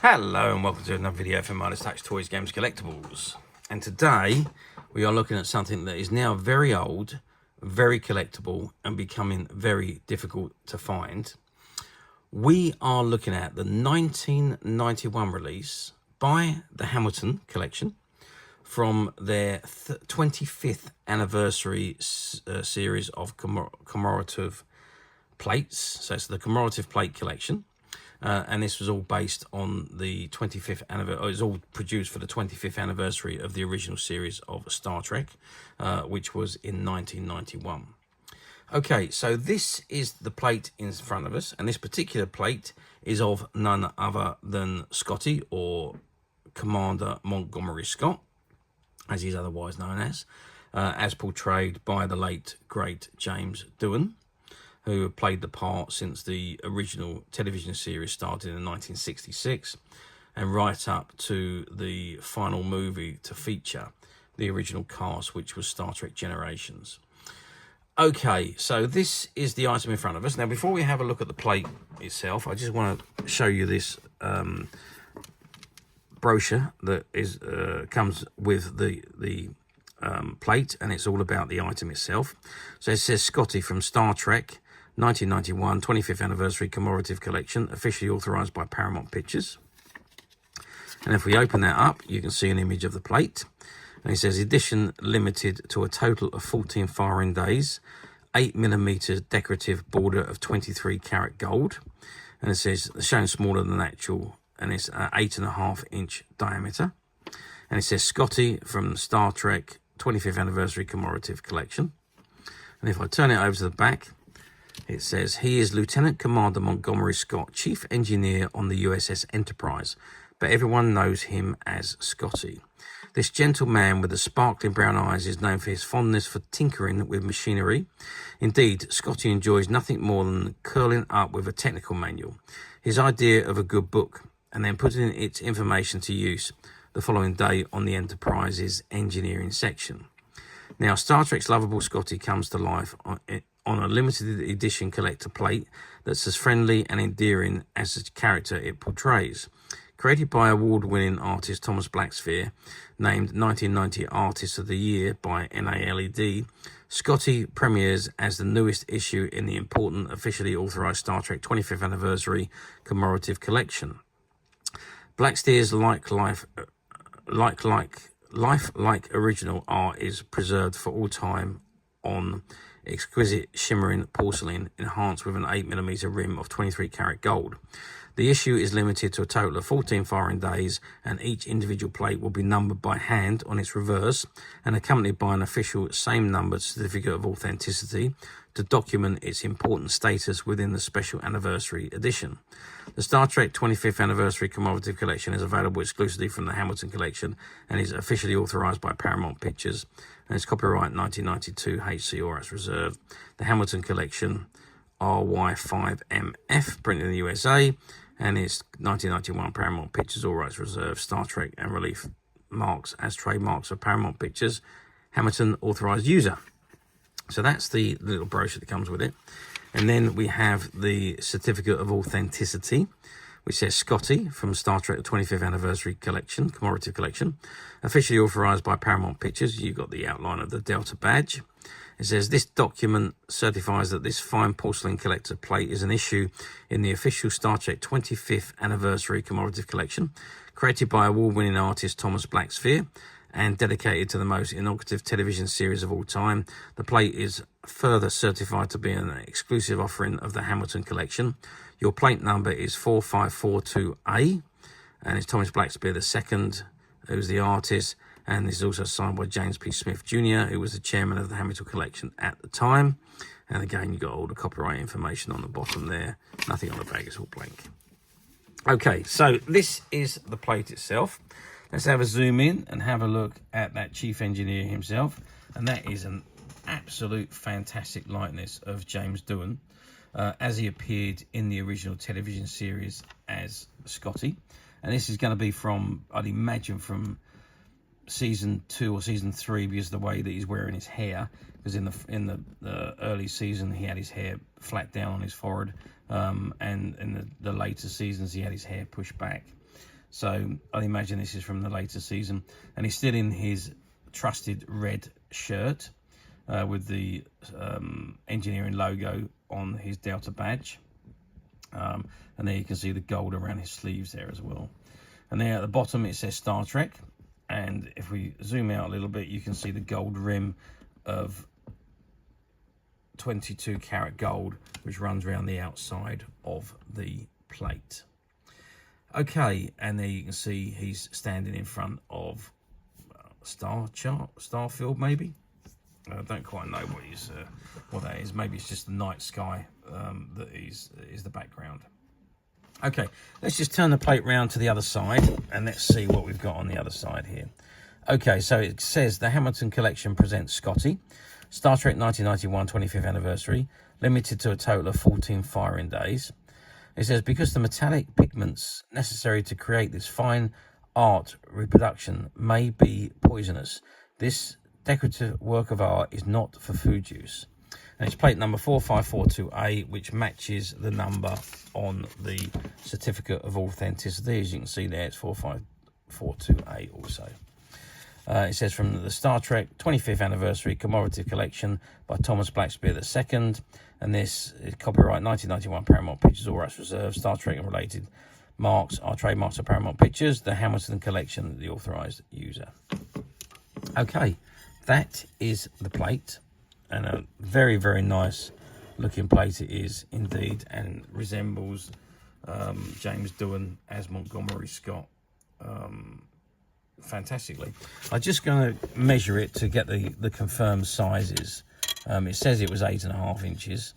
Hello and welcome to another video from Midas Touch Toys, Games, Collectibles. And today we are looking at something that is now very old, very collectible and becoming very difficult to find. We are looking at the 1991 release by the Hamilton Collection from their 25th anniversary series of commemorative plates. So it's the commemorative plate collection. And this was all based on the 25th anniversary. It was all produced for the 25th anniversary of the original series of Star Trek, which was in 1991. Okay, so this is the plate in front of us, and this particular plate is of none other than Scotty, or Commander Montgomery Scott, as he's otherwise known as portrayed by the late, great James Doohan, who have played the part since the original television series started in 1966 and right up to the final movie to feature the original cast, which was Star Trek Generations. Okay, so this is the item in front of us. Now, before we have a look at the plate itself, I just want to show you this brochure that is comes with the plate, and it's all about the item itself. So it says Scotty from Star Trek 1991 25th Anniversary Commemorative Collection, officially authorised by Paramount Pictures. And if we open that up, you can see an image of the plate. And it says edition limited to a total of 14 firing days, 8mm decorative border of 23 karat gold. And it says shown smaller than actual, and it's 8.5-inch diameter. And it says Scotty from Star Trek 25th Anniversary Commemorative Collection. And if I turn it over to the back, it says, he is Lieutenant Commander Montgomery Scott, Chief Engineer on the USS Enterprise, but everyone knows him as Scotty. This gentle man with the sparkling brown eyes is known for his fondness for tinkering with machinery. Indeed, Scotty enjoys nothing more than curling up with a technical manual, his idea of a good book, and then putting its information to use the following day on the Enterprise's engineering section. Now, Star Trek's lovable Scotty comes to life on a limited edition collector plate that's as friendly and endearing as the character it portrays. Created by award-winning artist Thomas Blackshear, named 1990 Artist of the Year by NALED, Scotty premieres as the newest issue in the important officially authorised Star Trek 25th Anniversary Commemorative Collection. Blackshear's lifelike original art is preserved for all time on exquisite shimmering porcelain enhanced with an 8mm rim of 23 karat gold. The issue is limited to a total of 14 firing days, and each individual plate will be numbered by hand on its reverse and accompanied by an official same numbered certificate of authenticity to document its important status within the special anniversary edition. The Star Trek 25th Anniversary Commemorative Collection is available exclusively from the Hamilton Collection and is officially authorised by Paramount Pictures, and it's copyright 1992 HC or as reserved. The Hamilton Collection RY5MF, printed in the USA, and it's 1991 Paramount Pictures, all rights reserved. Star Trek and relief marks as trademarks of Paramount Pictures, Hamilton authorised user. So that's the little brochure that comes with it. And then we have the certificate of authenticity, which says Scotty from Star Trek, the 25th Anniversary Collection, Commemorative Collection, officially authorised by Paramount Pictures. You've got the outline of the Delta badge. It says, this document certifies that this fine porcelain collector plate is an issue in the official Star Trek 25th Anniversary Commemorative Collection, created by award-winning artist Thomas Blackshear and dedicated to the most innovative television series of all time. The plate is further certified to be an exclusive offering of the Hamilton Collection. Your plate number is 4542A, and it's Thomas Blackshear II, who's the artist, and this is also signed by James P. Smith Jr., who was the chairman of the Hamilton Collection at the time. And again, you've got all the copyright information on the bottom there. Nothing on the bag, it's all blank. Okay, so this is the plate itself. Let's have a zoom in and have a look at that chief engineer himself. And that is an absolute fantastic likeness of James Doohan as he appeared in the original television series as Scotty. And this is going to be from, I'd imagine, from season 2 or season 3, because of the way that he's wearing his hair. Because in the early season he had his hair flat down on his forehead, and in the later seasons he had his hair pushed back. So I'd imagine this is from the later season. And he's still in his trusted red shirt with the engineering logo on his Delta badge. And there you can see the gold around his sleeves there as well. And there at the bottom it says Star Trek. And if we zoom out a little bit, you can see the gold rim of 22 karat gold, which runs around the outside of the plate. Okay, and there you can see he's standing in front of Starfield, maybe. I don't quite know what that is. Maybe it's just the night sky that is the background. Okay, let's just turn the plate round to the other side and let's see what we've got on the other side here. Okay, so it says the Hamilton Collection presents Scotty, Star Trek 1991 25th anniversary, limited to a total of 14 firing days. It says, because the metallic pigments necessary to create this fine art reproduction may be poisonous, this decorative work of art is not for food use. And it's plate number 4542A, which matches the number on the certificate of authenticity. As you can see there, it's 4542A also. It says from the Star Trek 25th Anniversary Commemorative Collection by Thomas Blackshear II. And this is copyright 1991 Paramount Pictures, all rights reserved. Star Trek and related marks are trademarks of Paramount Pictures. The Hamilton Collection, the authorised user. Okay, that is the plate. And a very, very nice looking plate it is indeed. And resembles James Doohan as Montgomery Scott. Fantastically. I'm just going to measure it to get the confirmed sizes. It says it was 8.5 inches.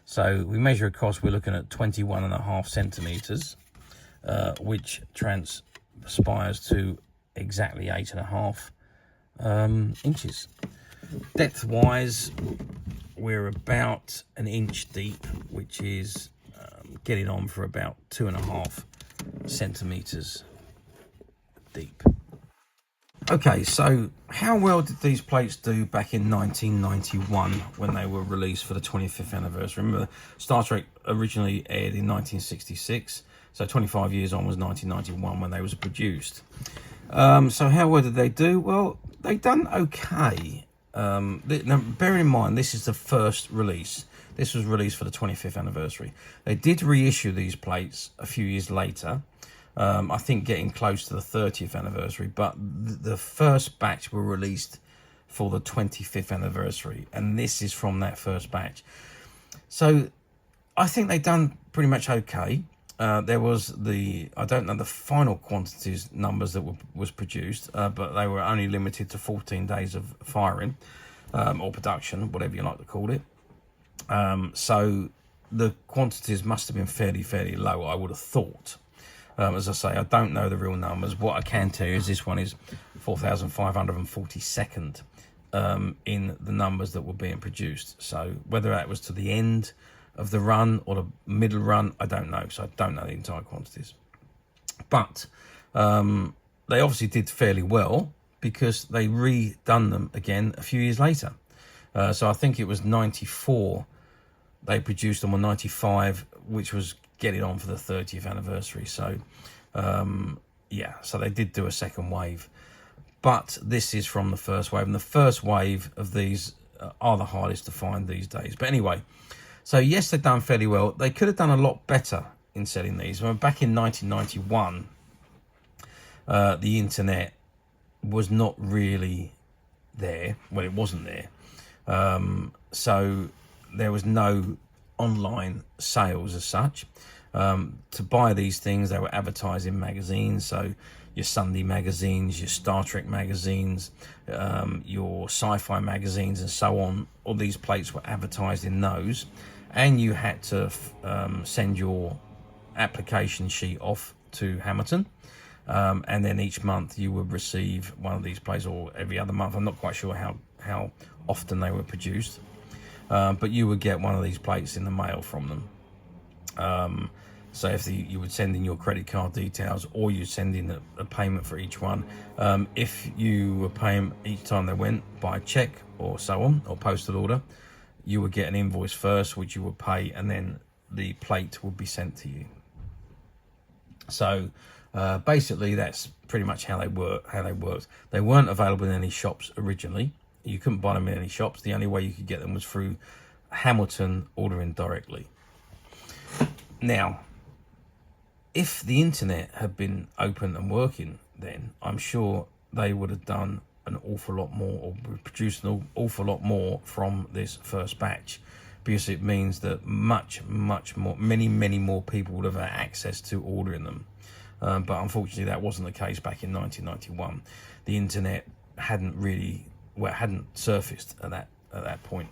So we measure across, we're looking at 21.5 centimetres, which transpires to exactly 8.5 inches. Depth-wise, we're about an inch deep, which is getting on for about 2.5 centimetres deep. Okay, so how well did these plates do back in 1991 when they were released for the 25th anniversary? Remember, Star Trek originally aired in 1966, so 25 years on was 1991 when they was produced. So how well did they do? Well, they done okay. Now, bear in mind, this is the first release. This was released for the 25th anniversary. They did reissue these plates a few years later. I think getting close to the 30th anniversary, but the first batch were released for the 25th anniversary, and this is from that first batch. So I think they done pretty much okay. There was I don't know the final quantities numbers that was produced, but they were only limited to 14 days of firing or production, whatever you like to call it. So the quantities must have been fairly low, I would have thought. As I say, I don't know the real numbers. What I can tell you is this one is 4,542nd in the numbers that were being produced. So whether that was to the end of the run or the middle run, I don't know. So I don't know the entire quantities. But they obviously did fairly well because they redone them again a few years later. So I think it was 94 they produced them, or 95, which was getting on for the 30th anniversary. So yeah, so they did do a second wave, but this is from the first wave, and the first wave of these are the hardest to find these days. But anyway, so yes, they've done fairly well. They could have done a lot better in selling these. Well, back in 1991, the internet was not really there. Well, it wasn't there. So there was no online sales as such. To buy these things, they were advertised in magazines, so your Sunday magazines, your Star Trek magazines, your sci-fi magazines, and so on. All these plates were advertised in those, and you had to send your application sheet off to Hamilton, and then each month you would receive one of these plates, or every other month. I'm not quite sure how often they were produced, but you would get one of these plates in the mail from them. So if you would send in your credit card details, or you send in a payment for each one. If you were paying each time they went by check or so on, or postal order, you would get an invoice first, which you would pay, and then the plate would be sent to you. So Basically, that's pretty much how they worked. They weren't available in any shops originally. You couldn't buy them in any shops. The only way you could get them was through Hamilton ordering directly. Now, if the internet had been open and working, then I'm sure they would have done an awful lot more, or produced an awful lot more from this first batch, because it means that much more, many more people would have had access to ordering them. But unfortunately, that wasn't the case back in 1991. The internet hadn't surfaced at that point.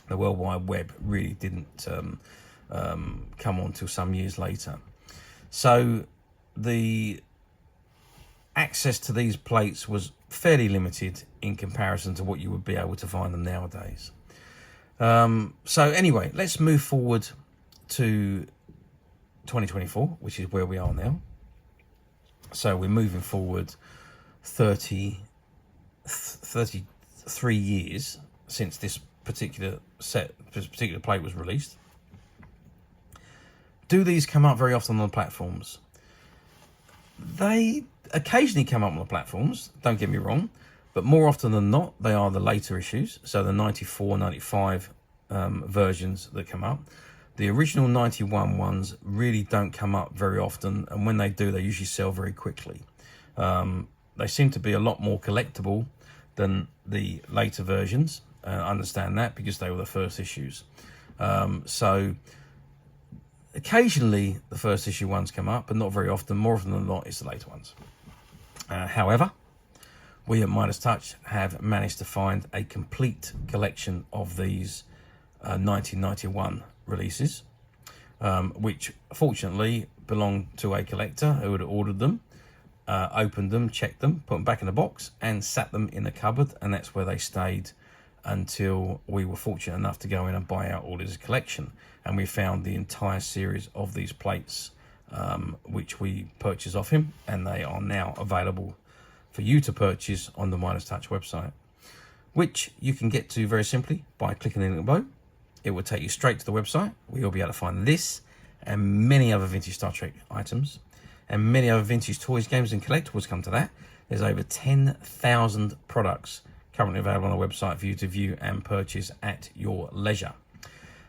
The World Wide Web really didn't come on till some years later. So the access to these plates was fairly limited in comparison to what you would be able to find them nowadays. So anyway, let's move forward to 2024, which is where we are now. So we're moving forward 33 years since this particular plate was released. Do these come up very often on the platforms? They occasionally come up on the platforms, don't get me wrong, but more often than not, they are the later issues. So the 94, 95 versions that come up. The original 91 ones really don't come up very often, and when they do, they usually sell very quickly. They seem to be a lot more collectible than the later versions. I understand that because they were the first issues. So occasionally the first issue ones come up, but not very often. More often than not, it's the later ones. However, we at Midas Touch have managed to find a complete collection of these 1991 releases, which fortunately belonged to a collector who had ordered them, opened them, checked them, put them back in the box, and sat them in the cupboard, and that's where they stayed until we were fortunate enough to go in and buy out all his collection, and we found the entire series of these plates, which we purchased off him, and they are now available for you to purchase on the Midas Touch website, which you can get to very simply by clicking the link below. It will take you straight to the website where you'll be able to find this and many other vintage Star Trek items, and many other vintage toys, games and collectibles. Come to that. There's over 10,000 products currently available on the website for you to view and purchase at your leisure.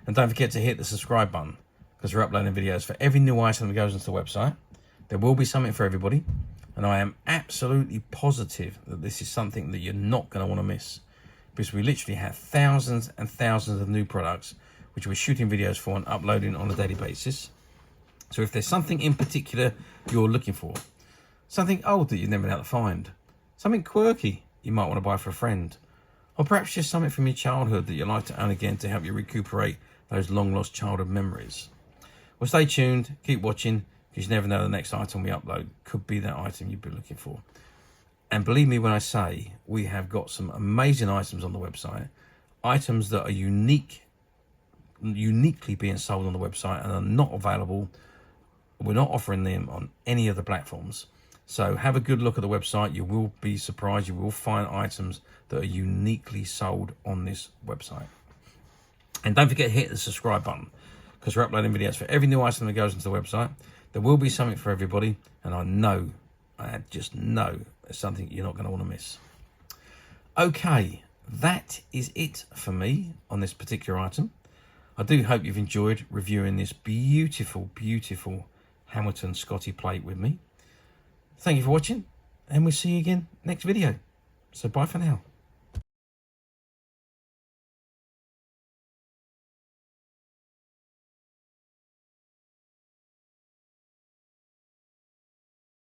And don't forget to hit the subscribe button, because we're uploading videos for every new item that goes into the website. There will be something for everybody, and I am absolutely positive that this is something that you're not going to want to miss, because we literally have thousands and thousands of new products which we're shooting videos for and uploading on a daily basis. So if there's something in particular you're looking for, something old that you've never been able to find, something quirky you might want to buy for a friend, or perhaps just something from your childhood that you like to own again to help you recuperate those long lost childhood memories, well, stay tuned, keep watching, because you never know the next item we upload could be that item you've been looking for. And believe me when I say we have got some amazing items on the website, items that are uniquely being sold on the website and are not available. We're not offering them on any of the platforms. So have a good look at the website. You will be surprised. You will find items that are uniquely sold on this website. And don't forget to hit the subscribe button, because we're uploading videos for every new item that goes into the website. There will be something for everybody, and I just know it's something you're not going to want to miss. Okay, that is it for me on this particular item. I do hope you've enjoyed reviewing this beautiful, beautiful Hamilton Scotty plate with me. Thank you for watching, and we'll see you again next video. So bye for now.